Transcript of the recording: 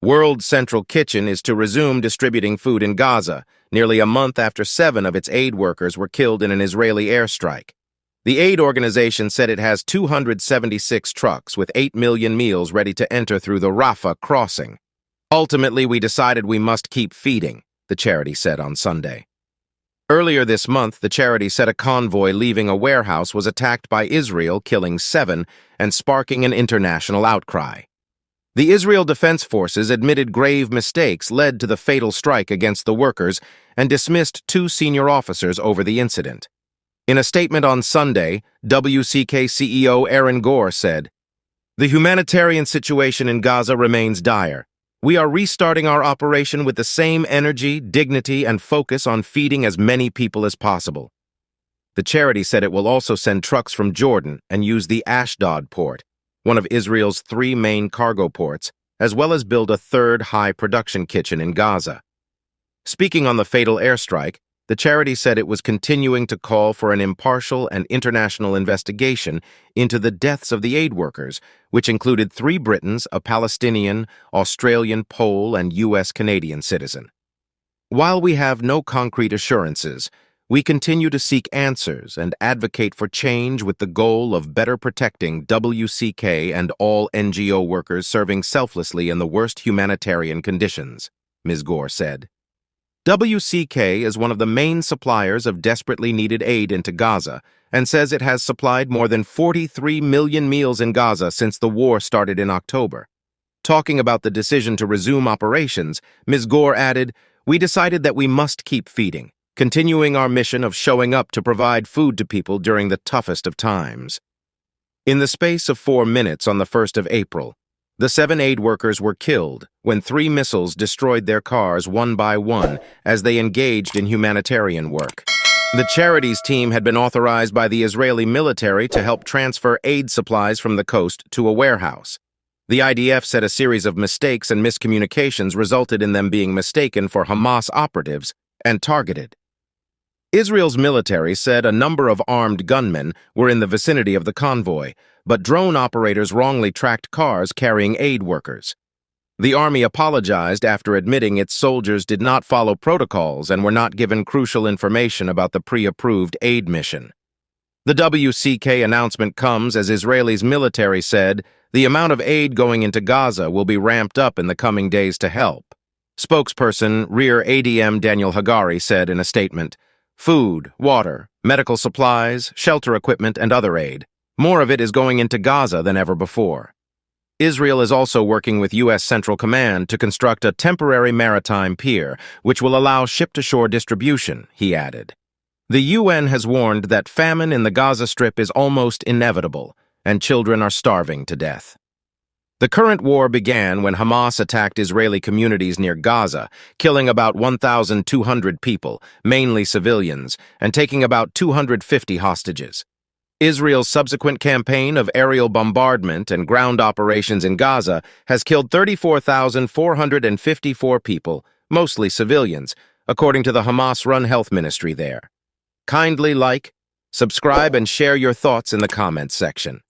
World Central Kitchen is to resume distributing food in Gaza, nearly a month after 7 of its aid workers were killed in an Israeli airstrike. The aid organization said it has 276 trucks with 8 million meals ready to enter through the Rafah crossing. "Ultimately, we decided we must keep feeding," the charity said on Sunday. Earlier this month, the charity said a convoy leaving a warehouse was attacked by Israel, killing 7 and sparking an international outcry. The Israel Defense Forces admitted grave mistakes led to the fatal strike against the workers and dismissed 2 senior officers over the incident. In a statement on Sunday, WCK CEO Erin Gore said, "The humanitarian situation in Gaza remains dire. We are restarting our operation with the same energy, dignity, and focus on feeding as many people as possible." The charity said it will also send trucks from Jordan and use the Ashdod port, one of Israel's 3 main cargo ports, as well as build a 3rd high-production kitchen in Gaza. Speaking on the fatal airstrike, the charity said it was continuing to call for an impartial and international investigation into the deaths of the aid workers, which included 3 Britons, a Palestinian, Australian, Pole, and U.S.-Canadian citizen. "While we have no concrete assurances, we continue to seek answers and advocate for change with the goal of better protecting WCK and all NGO workers serving selflessly in the worst humanitarian conditions," Ms. Gore said. WCK is one of the main suppliers of desperately needed aid into Gaza and says it has supplied more than 43 million meals in Gaza since the war started in October. Talking about the decision to resume operations, Ms. Gore added, "We decided that we must keep feeding, continuing our mission of showing up to provide food to people during the toughest of times." In the space of 4 minutes on the 1st of April, the 7 aid workers were killed when 3 missiles destroyed their cars one by one as they engaged in humanitarian work. The charity's team had been authorized by the Israeli military to help transfer aid supplies from the coast to a warehouse. The IDF said a series of mistakes and miscommunications resulted in them being mistaken for Hamas operatives and targeted. Israel's military said a number of armed gunmen were in the vicinity of the convoy, but drone operators wrongly tracked cars carrying aid workers. The army apologized after admitting its soldiers did not follow protocols and were not given crucial information about the pre-approved aid mission. The WCK announcement comes as Israel's military said the amount of aid going into Gaza will be ramped up in the coming days to help. Spokesperson Rear ADM Daniel Hagari said in a statement, "Food, water, medical supplies, shelter equipment, and other aid. More of it is going into Gaza than ever before." Israel is also working with U.S. Central Command to construct a temporary maritime pier, which will allow ship-to-shore distribution, he added. The UN has warned that famine in the Gaza Strip is almost inevitable, and children are starving to death. The current war began when Hamas attacked Israeli communities near Gaza, killing about 1,200 people, mainly civilians, and taking about 250 hostages. Israel's subsequent campaign of aerial bombardment and ground operations in Gaza has killed 34,454 people, mostly civilians, according to the Hamas-run health ministry there. Kindly like, subscribe, and share your thoughts in the comments section.